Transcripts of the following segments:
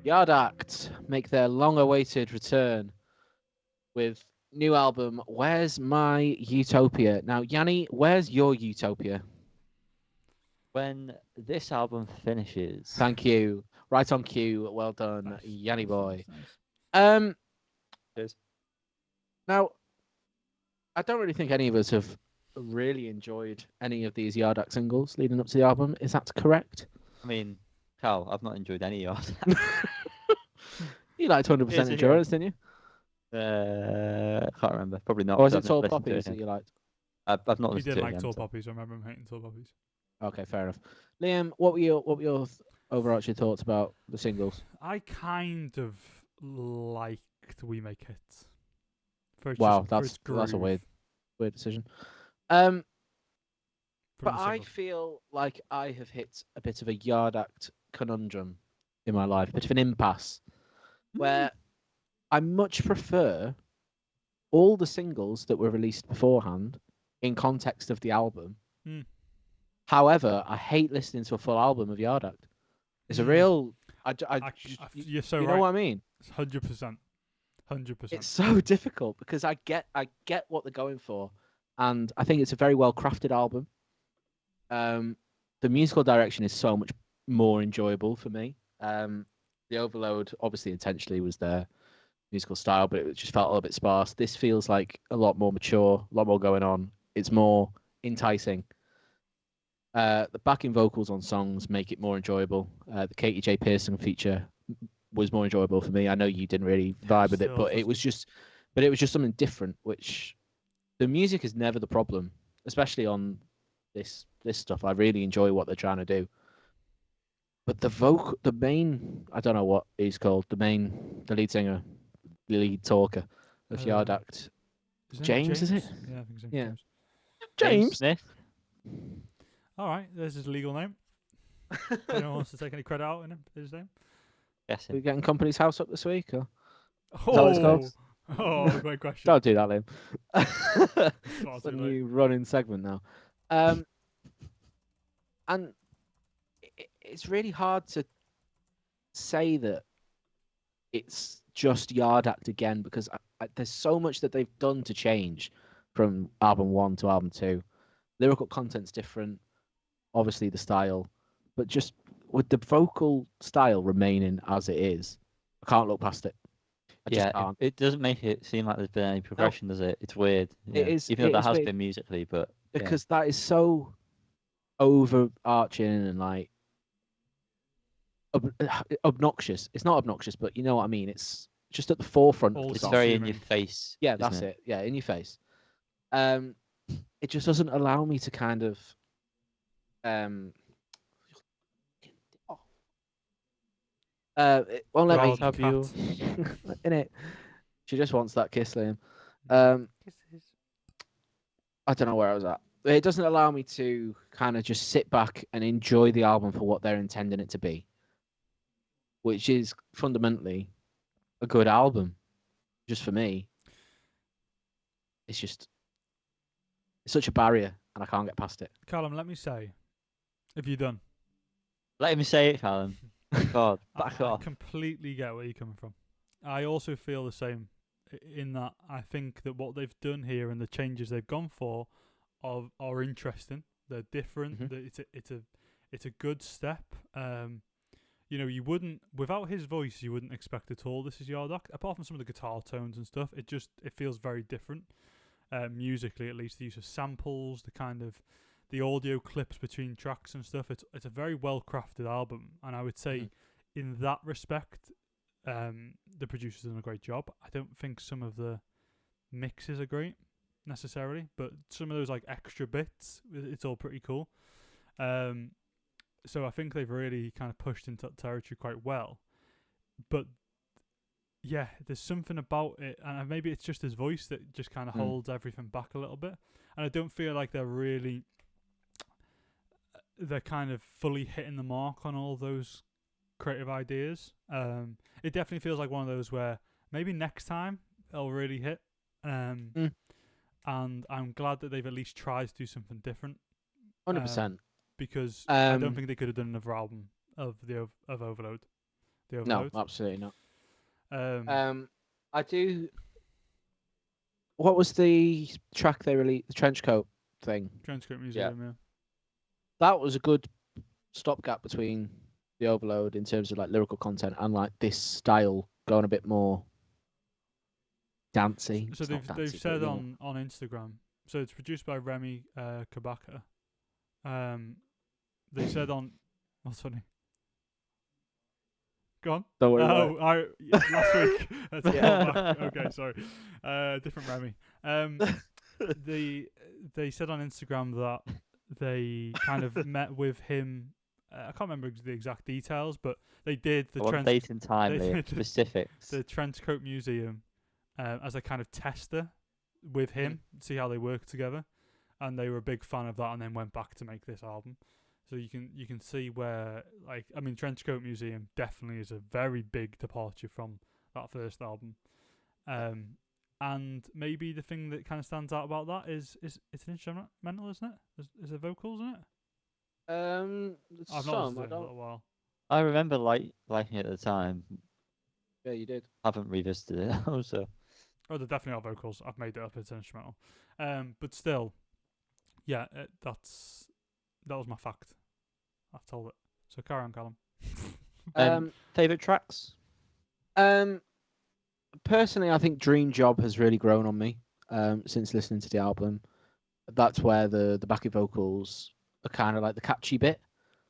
Yard Act make their long-awaited return with new album. Where's my Utopia? Now, Yanni, where's your Utopia? When this album finishes, Thank you. Right on cue. Well done, Nice, Yanni nice, boy. nice. Um, Cheers. now I don't really think any of us have really enjoyed any of these Yard Act singles leading up to the album. Is that correct? I mean, Cal, I've not enjoyed any of You liked 100% Here's a Endurance, didn't you? I can't remember. Probably not. Or was 'cause it I've never Tall listened to Poppies it that you liked? I've not He listened didn't to it like again. Tall So. Poppies. I remember him hating Tall Poppies. Okay, fair enough. Liam, what were your overarching thoughts about the singles? I kind of liked We Make Hits. For its Wow, just, for its that's a groove weird decision. Um, from but the I singles. feel like I have hit a bit of a Yard Act conundrum in my life, a bit of an impasse, where I much prefer all the singles that were released beforehand in context of the album. Mm. However, I hate listening to a full album of Yard Act. It's a Mm. real. You're so you right. know what I mean? 100%. 100%. It's so difficult because I get what they're going for, and I think it's a very well crafted album. The musical direction is so much more enjoyable for me. The Overload, obviously intentionally, was their musical style, but it just felt a little bit sparse. This feels like a lot more mature, a lot more going on. It's more enticing. The backing vocals on songs make it more enjoyable. The Katie J. Pearson feature was more enjoyable for me. I know you didn't really vibe with it, Still but it was just something different. Which the music is never the problem, especially on this stuff. I really enjoy what they're trying to do. But the main, I don't know what he's called, the lead singer, the lead talker of Yard Act. His name James, is it? Yeah, I think his name's Yeah. James. James. Smith. All right, there's his legal name. Anyone wants to take any credit out in his name? Yes. Are we getting Company's House up this week? Or? Is that what it's called? Great question. Don't do that, Liam. Far It's a too late. new running segment now. And it's really hard to say that it's just Yard Act again because there's so much that they've done to change from album 1 to album 2. Lyrical content's different, obviously the style, but just with the vocal style remaining as it is, I can't look past it. I just can't. It doesn't make it seem like there's been any progression, does it? It's weird. It is, even though it there is has weird been musically, but because that is so overarching and like obnoxious. It's not obnoxious, but you know what I mean. It's just at the forefront of the it's song. very in your face. Yeah, that's it. Yeah, in your face. It just doesn't allow me to kind of it won't let me God, have you cat. in it. She just wants that kiss, Liam. Kisses. I don't know where I was at. It doesn't allow me to kind of just sit back and enjoy the album for what they're intending it to be, which is fundamentally a good album. Just for me, it's such a barrier, and I can't get past it. Callum, let me say, have you done? Let me say it, Callum. God, back I off. completely get where you're coming from. I also feel the same in that I think that what they've done here and the changes they've gone for are interesting. They're different. It's a good step. You wouldn't, without his voice, you wouldn't expect at all this is Yard Act. Apart from some of the guitar tones and stuff, it feels very different. Musically, at least, the use of samples, the audio clips between tracks and stuff. It's a very well crafted album, and I would say, in that respect, the producers done a great job. I don't think some of the mixes are great necessarily, but some of those like extra bits, it's all pretty cool. So I think they've really kind of pushed into that territory quite well. But yeah, there's something about it, and maybe it's just his voice that just kind of holds everything back a little bit. And I don't feel like they're kind of fully hitting the mark on all those creative ideas. It definitely feels like one of those where maybe next time they'll really hit. And I'm glad that they've at least tried to do something different. 100%. Because I don't think they could have done another album of Overload. the No, Overload. absolutely not. Um, I do. What was the track they released? The trench coat thing. Transcript Museum, yeah. That was a good stopgap between the Overload in terms of like lyrical content and like this style going a bit more dancey. So It's not they've dancey, but, said you know. on Instagram. So it's produced by Remy Kabaka. They said on what's funny. Go on. Don't worry Oh, last week. Let's go Yeah. back. Okay, sorry. Different Remy. They said on Instagram that they kind of met with him. I can't remember the exact details, but they did the What date and time, they Liam? did Specifics. the Trenchcoat Museum as a kind of tester with him, see how they work together, and they were a big fan of that, and then went back to make this album. So you can see where, like, I mean, Trenchcoat Museum definitely is a very big departure from that first album. And maybe the thing that kind of stands out about that is it's an instrumental, isn't it? Is there vocals in it? I've not Some listened to I it in a don't. little while. I remember liking it at the time. Yeah, you did. Haven't revisited it now, so. Oh, there definitely are vocals. I've made it up. It's an instrumental. But still, yeah, that was my fact. I've told it. So carry on, Callum. Favorite tracks? Personally, I think Dream Job has really grown on me since listening to the album. That's where the backing vocals are kind of like the catchy bit,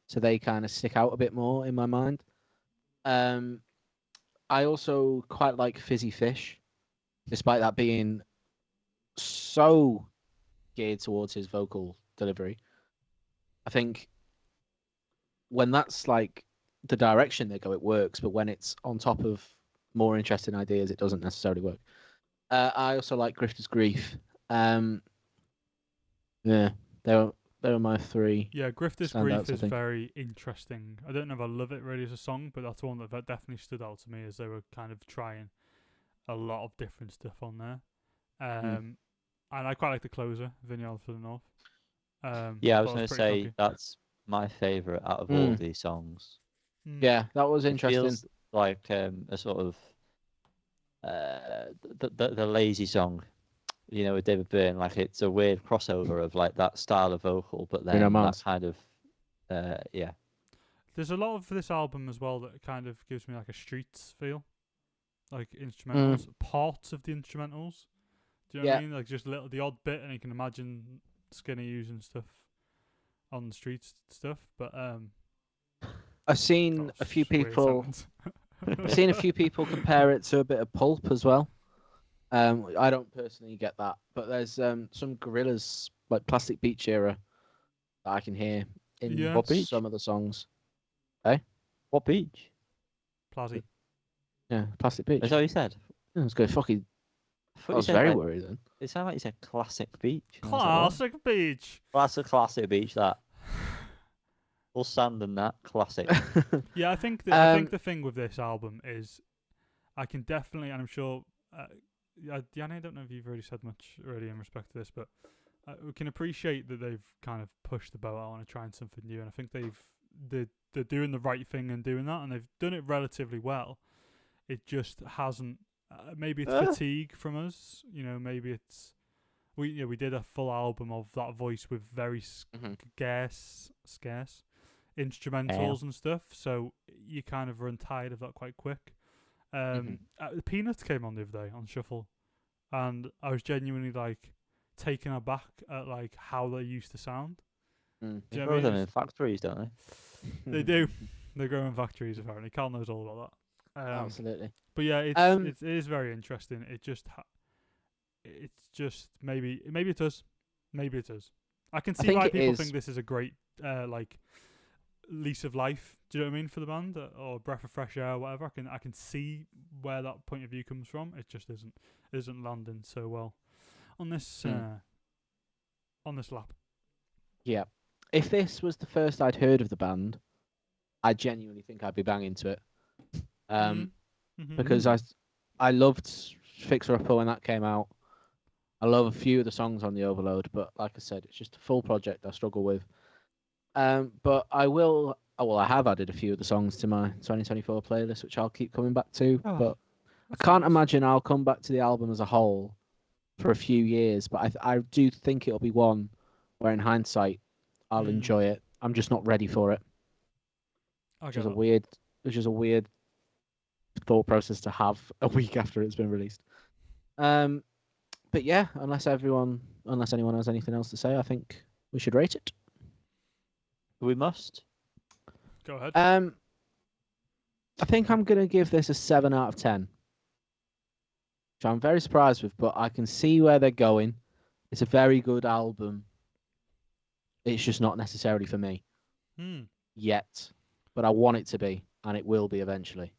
so they kind of stick out a bit more in my mind. I also quite like Fizzy Fish, despite that being so geared towards his vocal delivery. I think when that's like the direction they go, it works, but when it's on top of more interesting ideas, it doesn't necessarily work. I also like Grifter's Grief. Yeah, they were my three Yeah, Grifter's standouts, Grief I is think. very interesting. I don't know if I love it really as a song, but that's one that definitely stood out to me as they were kind of trying a lot of different stuff on there. And I quite like the closer, Vinyl for the North. Yeah, I I was thought it going was to pretty say funky. that's my favorite out of all of these songs. Yeah, that was It interesting. feels like a sort of the lazy song, you know, with David Byrne. Like it's a weird crossover of like that style of vocal, but Bruno then that Mars. kind of yeah. There's a lot of this album as well that kind of gives me like a Streets feel, like instrumentals, parts of the instrumentals. Do you know what I mean? Like just the odd bit, and you can imagine Skinny using stuff on the streets stuff. But I've seen a few people. I've seen a few people compare it to a bit of Pulp as well. I don't personally get that, but there's some Gorillaz like Plastic Beach era that I can hear in Yeah. What beach? some of the songs. What beach? Plazzy. Yeah, Plastic Beach. That's what you said. Yeah, it's good. Fucking. I I thought you was said very like, worried then. it sounded like you said classic beach. And I was like, what? Classic beach. That's a classic beach. That full sand and that classic. Yeah, I think the thing with this album is I can definitely, and I'm sure, Yanni, I don't know if you've already said much already in respect to this, but we can appreciate that they've kind of pushed the boat out and are trying something new, and I think they're doing the right thing and doing that, and they've done it relatively well. It just hasn't. Maybe it's fatigue from us, you know. Maybe it's we did a full album of that voice with very scarce instrumentals and stuff, so you kind of run tired of that quite quick. The Peanuts came on the other day on Shuffle, and I was genuinely like taken aback at like how they used to sound. They you know grow what I mean? them in factories, don't they? They do. They grow in factories apparently. Carl knows all about that. Absolutely. But yeah, it is very interesting. It's just maybe it does. Maybe it does. I can see why people think this is a great like lease of life. Do you know what I mean for the band, or breath of fresh air, or whatever? I can see where that point of view comes from. It just isn't landing so well on this lap. Yeah. If this was the first I'd heard of the band, I genuinely think I'd be banging to it. Because I loved Fixer Upper when that came out. I love a few of the songs on the Overload, but like I said, it's just a full project I struggle with. But I will well, I have added a few of the songs to my 2024 playlist, which I'll keep coming back to. Oh, But I That's can't nice. imagine I'll come back to the album as a whole for a few years. But I do think it'll be one where, in hindsight, I'll Mm. enjoy it. I'm just not ready for it, I which get is a that. weird thought process to have a week after it's been released. But yeah, unless anyone has anything else to say, I think we should rate it. We must. Go ahead. I think I'm gonna give this a 7 out of 10. Which I'm very surprised with, but I can see where they're going. It's a very good album. It's just not necessarily for me Hmm. yet, but I want it to be, and it will be eventually.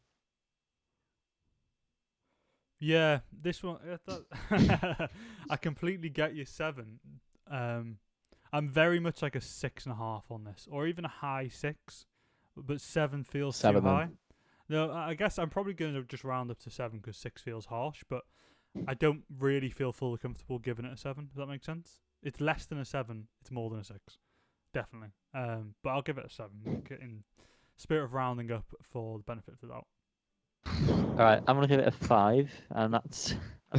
Yeah, this one. I completely get your 7. I'm very much like a 6.5 on this, or even a high 6, but 7 feels 7 too then. high. No, I guess I'm probably going to just round up to 7 because 6 feels harsh, but I don't really feel fully comfortable giving it a 7. Does that make sense? It's less than a 7. It's more than a 6, definitely. But I'll give it a 7 in spirit of rounding up for the benefit of the doubt. All right, I'm gonna give it a 5, and that's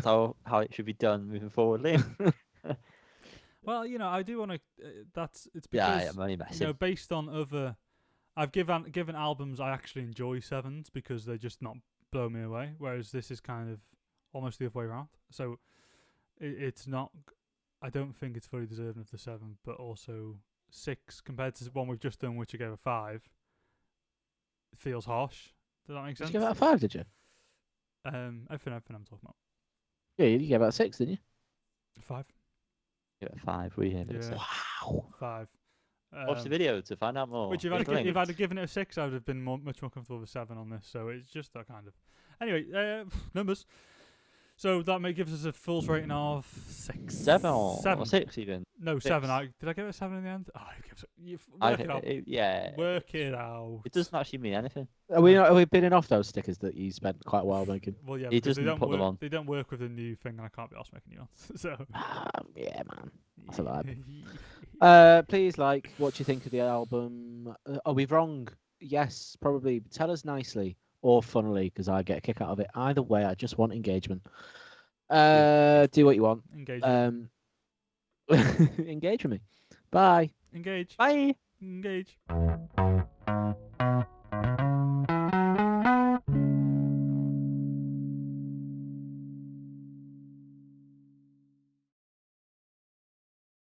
how it should be done moving forward, Liam. Well, I do want to. It's Yeah, because I'm only messing. based on other, I've given albums I actually enjoy 7s because they just not blow me away. Whereas this is kind of almost the other way around. So it's not. I don't think it's fully deserving of the 7, but also 6 compared to one we've just done, which I gave a 5. It feels harsh. Does that make Did sense? you give it a 5, did you? Everything I'm talking about. Yeah, you gave it a 6, didn't you? 5. Give it a 5. We gave it a Yeah. 6. Wow. 5. Watch the video to find out more. Which if It's I'd linked. given it a 6, I would have been much more comfortable with 7 on this. So it's just that kind of. Anyway, numbers. So that gives us a Fool's rating of 6. 7 or 6 even. No, 6. 7. Did I give it a 7 in the end? Oh, who gives it? I Work it out. yeah. Work it out. It doesn't actually mean anything. Are we bidding off those stickers that you spent quite a while making? Well, yeah, He because doesn't put them on. They don't work with the new thing, and I can't be asked making new ones. So. Yeah, man. That's a vibe. Please what you think of the album. Are we wrong? Yes, probably. Tell us nicely or funnily, because I get a kick out of it. Either way, I just want engagement. Do what you want. Engage. Engage with me. Bye. Engage. Bye. Engage.